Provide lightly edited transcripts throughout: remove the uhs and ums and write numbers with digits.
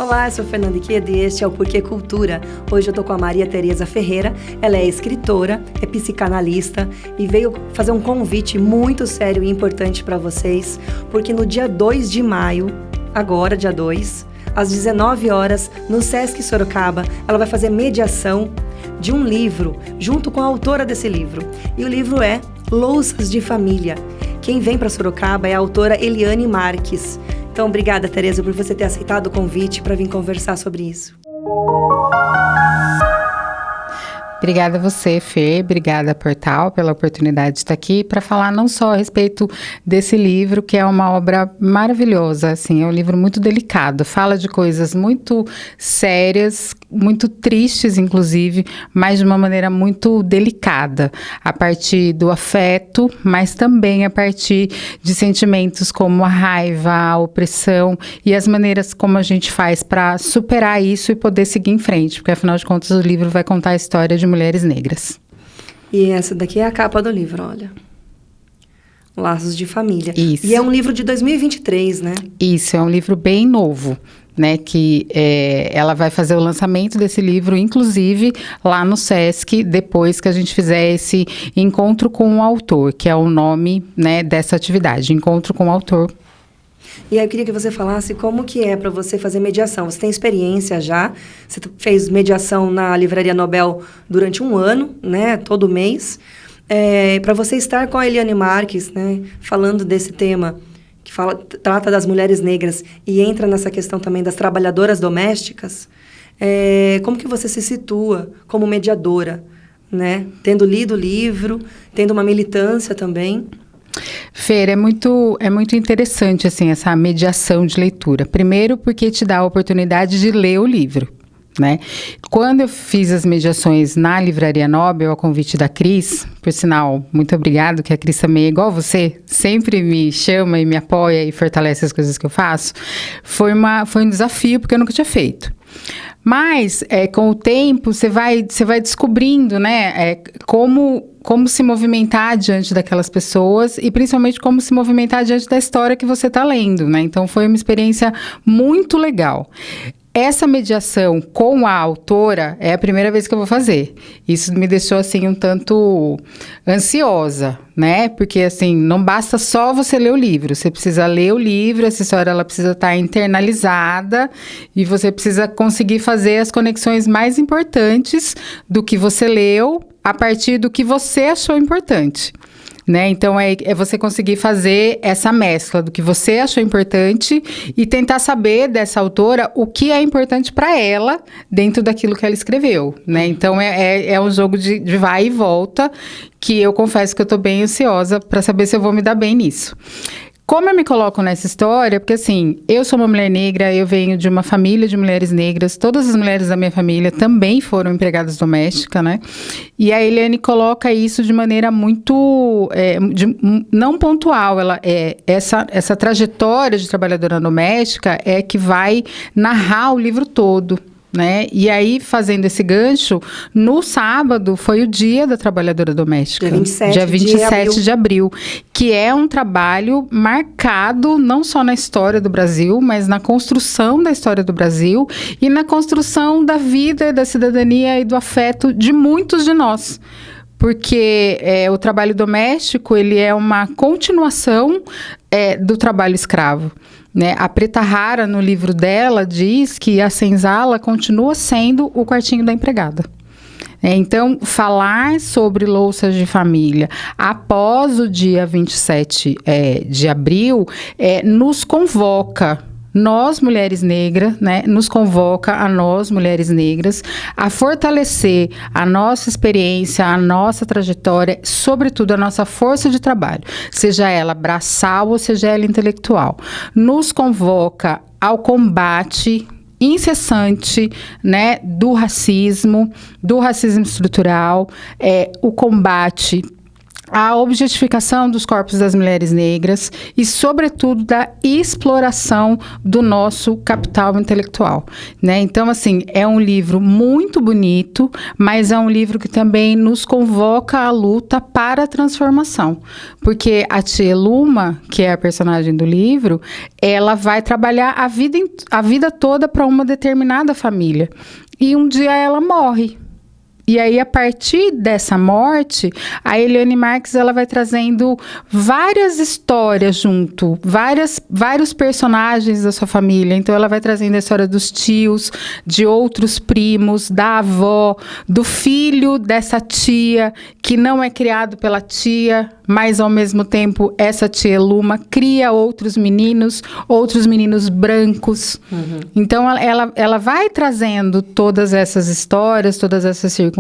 Olá, eu sou Fernanda Iqueda e este é o Porquê Cultura. Hoje eu tô com a Maria Tereza Ferreira. Ela é escritora, é psicanalista e veio fazer um convite muito sério e importante para vocês, porque no dia 2 de maio, agora dia 2, às 19 horas, no Sesc Sorocaba, ela vai fazer mediação de um livro, junto com a autora desse livro. E o livro é Louças de Família. Quem vem para Sorocaba é a autora Eliane Marques. Então, obrigada, Tereza, por você ter aceitado o convite para vir conversar sobre isso. Obrigada a você, Fê. Obrigada, Portal, pela oportunidade de estar aqui para falar não só a respeito desse livro, que é uma obra maravilhosa, assim, é um livro muito delicado, fala de coisas muito sérias, muito tristes, inclusive, mas de uma maneira muito delicada, a partir do afeto, mas também a partir de sentimentos como a raiva, a opressão e as maneiras como a gente faz para superar isso e poder seguir em frente, porque afinal de contas o livro vai contar a história de mulheres negras. E essa daqui é a capa do livro, olha. Laços de Família. Isso. E é um livro de 2023, né? Isso, é um livro bem novo, né? Que ela vai fazer o lançamento desse livro, inclusive, lá no Sesc, depois que a gente fizer esse encontro com o autor, que é o nome, né, dessa atividade, Encontro com o Autor. E aí eu queria que você falasse como que é para você fazer mediação. Você tem experiência já, você fez mediação na Livraria Nobel durante um ano, né, todo mês. Para você estar com a Eliane Marques, né, falando desse tema, que trata das mulheres negras e entra nessa questão também das trabalhadoras domésticas, como que você se situa como mediadora, né, tendo lido o livro, tendo uma militância também? Fer, é muito interessante, assim, essa mediação de leitura. Primeiro, porque te dá a oportunidade de ler o livro, né? Quando eu fiz as mediações na Livraria Nobel, a convite da Cris, por sinal, muito obrigado, que a Cris também é igual você, sempre me chama e me apoia e fortalece as coisas que eu faço, foi um desafio, porque eu nunca tinha feito. Mas, com o tempo, você vai descobrindo, né, como se movimentar diante daquelas pessoas e principalmente como se movimentar diante da história que você está lendo, né? Então, foi uma experiência muito legal. Essa mediação com a autora é a primeira vez que eu vou fazer. Isso me deixou, assim, um tanto ansiosa, né? Porque, assim, não basta só você ler o livro. Você precisa ler o livro, essa história ela precisa estar internalizada e você precisa conseguir fazer as conexões mais importantes do que você leu a partir do que você achou importante. Né? Então, é você conseguir fazer essa mescla do que você achou importante e tentar saber dessa autora o que é importante para ela dentro daquilo que ela escreveu, né? Então, é um jogo de vai e volta que eu confesso que eu estou bem ansiosa para saber se eu vou me dar bem nisso. Como eu me coloco nessa história? Porque, assim, eu sou uma mulher negra, eu venho de uma família de mulheres negras, todas as mulheres da minha família também foram empregadas domésticas, né? E a Eliane coloca isso de maneira muito, não pontual, essa trajetória de trabalhadora doméstica é que vai narrar o livro todo, né? E aí, fazendo esse gancho, no sábado foi o Dia da Trabalhadora Doméstica. Dia 27 de abril. Que é um trabalho marcado não só na história do Brasil, mas na construção da história do Brasil e na construção da vida, da cidadania e do afeto de muitos de nós. Porque o trabalho doméstico, ele é uma continuação do trabalho escravo. Né? A Preta Rara, no livro dela, diz que a senzala continua sendo o quartinho da empregada. Então, falar sobre louças de família após o dia 27 de abril nos convoca, nós, mulheres negras, né, nos convoca a nós, mulheres negras, a fortalecer a nossa experiência, a nossa trajetória, sobretudo a nossa força de trabalho, seja ela braçal ou seja ela intelectual. Nos convoca ao combate incessante, né, do racismo estrutural, o combate a objetificação dos corpos das mulheres negras e, sobretudo, da exploração do nosso capital intelectual, né? Então, assim, é um livro muito bonito, mas é um livro que também nos convoca à luta para a transformação, porque a tia Luma, que é a personagem do livro, ela vai trabalhar a vida toda para uma determinada família, e um dia ela morre. E aí, a partir dessa morte, a Eliane Marques ela vai trazendo várias histórias junto, vários personagens da sua família. Então, ela vai trazendo a história dos tios, de outros primos, da avó, do filho dessa tia, que não é criado pela tia, mas, ao mesmo tempo, essa tia Luma cria outros meninos brancos. Uhum. Então, ela vai trazendo todas essas histórias, todas essas circunstâncias,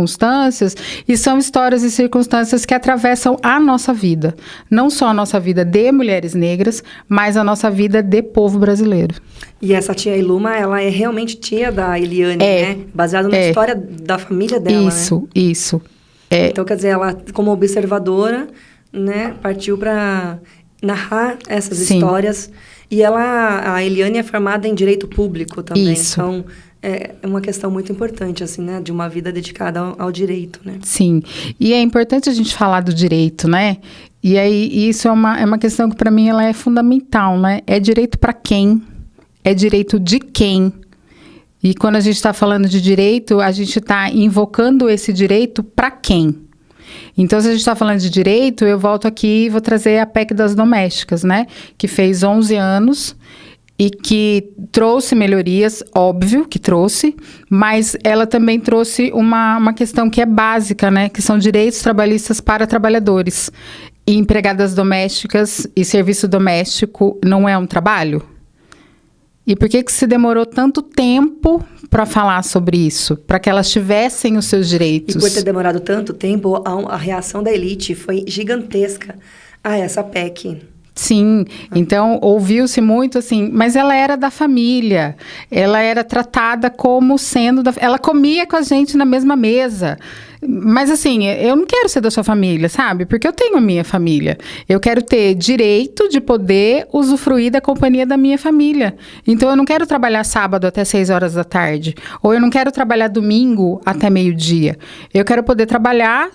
e são histórias e circunstâncias que atravessam a nossa vida. Não só a nossa vida de mulheres negras, mas a nossa vida de povo brasileiro. E essa tia Luma, ela é realmente tia da Eliane, né? Baseada na história da família dela, Isso. Então, quer dizer, ela, como observadora, né, partiu para narrar essas histórias. E a Eliane é formada em direito público também. Isso. Então, é uma questão muito importante, assim, né, de uma vida dedicada ao direito, né? Sim. E é importante a gente falar do direito, né? E aí, isso é uma questão que, para mim, ela é fundamental, né? É direito para quem? É direito de quem? E quando a gente está falando de direito, a gente está invocando esse direito para quem? Então, se a gente está falando de direito, eu volto aqui e vou trazer a PEC das domésticas, né? Que fez 11 anos e que trouxe melhorias, óbvio que trouxe, mas ela também trouxe uma questão que é básica, né? Que são direitos trabalhistas para trabalhadores. E empregadas domésticas e serviço doméstico não é um trabalho? E por que se demorou tanto tempo para falar sobre isso? Para que elas tivessem os seus direitos. E por ter demorado tanto tempo, a reação da elite foi gigantesca a essa PEC. Sim, então ouviu-se muito assim, mas ela era da família, ela era tratada como sendo ela comia com a gente na mesma mesa. Mas assim, eu não quero ser da sua família, sabe? Porque eu tenho a minha família. Eu quero ter direito de poder usufruir da companhia da minha família. Então, eu não quero trabalhar sábado até 6 horas da tarde. Ou eu não quero trabalhar domingo até meio-dia. Eu quero poder trabalhar,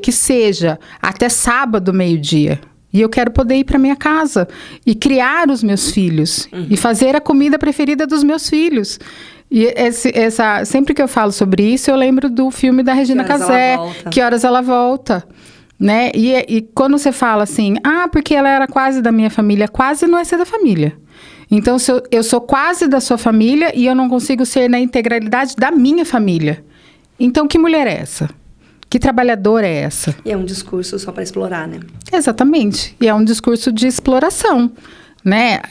que seja até sábado, meio-dia. E eu quero poder ir para minha casa e criar os meus filhos. E fazer a comida preferida dos meus filhos. E sempre que eu falo sobre isso, eu lembro do filme da Regina Casé, Que Horas Ela Volta, né? E quando você fala assim, porque ela era quase da minha família, quase não é ser da família. Então, se eu sou quase da sua família e eu não consigo ser na integralidade da minha família. Então, que mulher é essa? Que trabalhadora é essa? E é um discurso só para explorar, né? Exatamente. E é um discurso de exploração, né?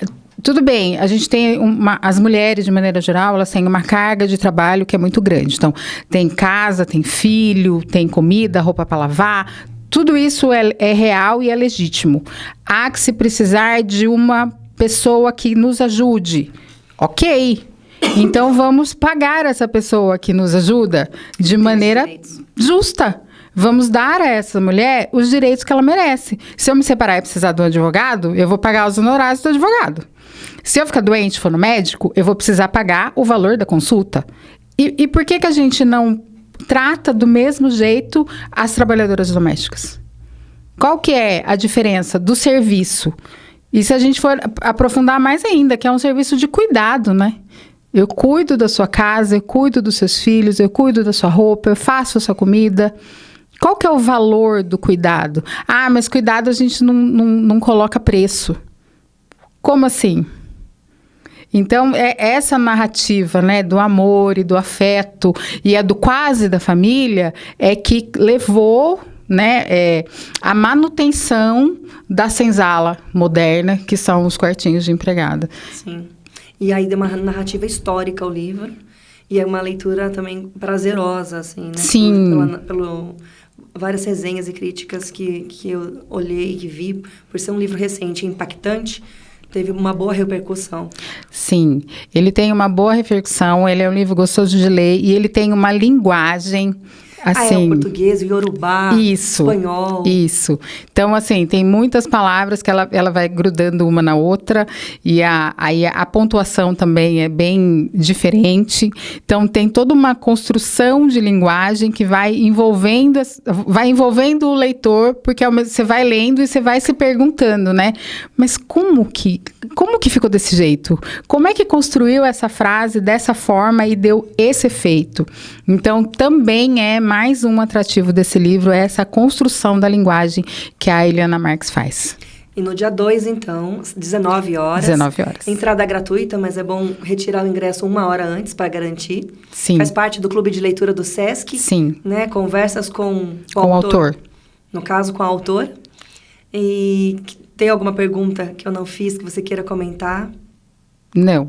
Tudo bem, a gente tem as mulheres, de maneira geral, elas têm uma carga de trabalho que é muito grande. Então, tem casa, tem filho, tem comida, roupa para lavar. Tudo isso é real e é legítimo. Há que se precisar de uma pessoa que nos ajude. Ok. Então, vamos pagar essa pessoa que nos ajuda de maneira justa. Vamos dar a essa mulher os direitos que ela merece. Se eu me separar e precisar de um advogado, eu vou pagar os honorários do advogado. Se eu ficar doente e for no médico, eu vou precisar pagar o valor da consulta. E por que a gente não trata do mesmo jeito as trabalhadoras domésticas? Qual que é a diferença do serviço? E se a gente for aprofundar mais ainda, que é um serviço de cuidado, né? Eu cuido da sua casa, eu cuido dos seus filhos, eu cuido da sua roupa, eu faço a sua comida. Qual que é o valor do cuidado? Mas cuidado a gente não coloca preço. Como assim? Então, é essa narrativa, né, do amor e do afeto e a do quase da família é que levou, né, a manutenção da senzala moderna, que são os quartinhos de empregada. Sim. E aí deu uma narrativa histórica ao livro e é uma leitura também prazerosa, assim, né? Sim. Pelo várias resenhas e críticas que eu olhei, que vi, por ser um livro recente e impactante, teve uma boa repercussão. Sim, ele tem uma boa repercussão, ele é um livro gostoso de ler e ele tem uma linguagem, Assim, o português, o iorubá, espanhol. Isso. Então, assim, tem muitas palavras que ela vai grudando uma na outra e aí a pontuação também é bem diferente. Então, tem toda uma construção de linguagem que vai envolvendo o leitor, porque você vai lendo e você vai se perguntando, né? Mas como que ficou desse jeito? Como é que construiu essa frase dessa forma e deu esse efeito? Então, também é mais um atrativo desse livro, é essa construção da linguagem que a Eliana Marx faz. E no dia 2, então, 19 horas. 19 horas. Entrada gratuita, mas é bom retirar o ingresso 1 hora antes para garantir. Sim. Faz parte do Clube de Leitura do Sesc. Sim. Né? Conversas com o autor. No caso, com a autora. E tem alguma pergunta que eu não fiz que você queira comentar? Não.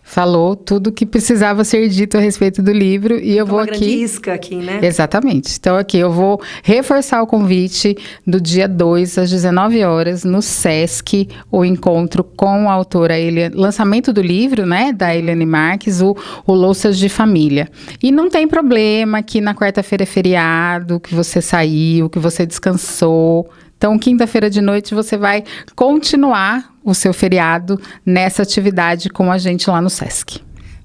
Falou tudo que precisava ser dito a respeito do livro e eu vou aqui... Uma grande isca aqui, né? Exatamente. Então, aqui eu vou reforçar o convite do dia 2, às 19 horas, no Sesc, o encontro com a autora, lançamento do livro, né, da Eliane Marx, o Louças de Família. E não tem problema que na quarta-feira é feriado, que você saiu, que você descansou. Então, quinta-feira de noite, você vai continuar o seu feriado nessa atividade com a gente lá no Sesc.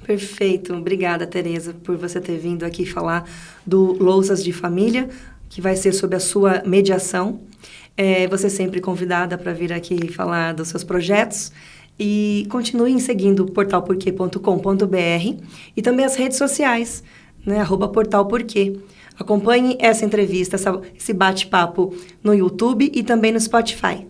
Perfeito. Obrigada, Tereza, por você ter vindo aqui falar do Louças de Família, que vai ser sob a sua mediação. Você é sempre convidada para vir aqui falar dos seus projetos. E continue seguindo portalporquê.com.br e também as redes sociais, né? @portalporquê. Acompanhe essa entrevista, esse bate-papo no YouTube e também no Spotify.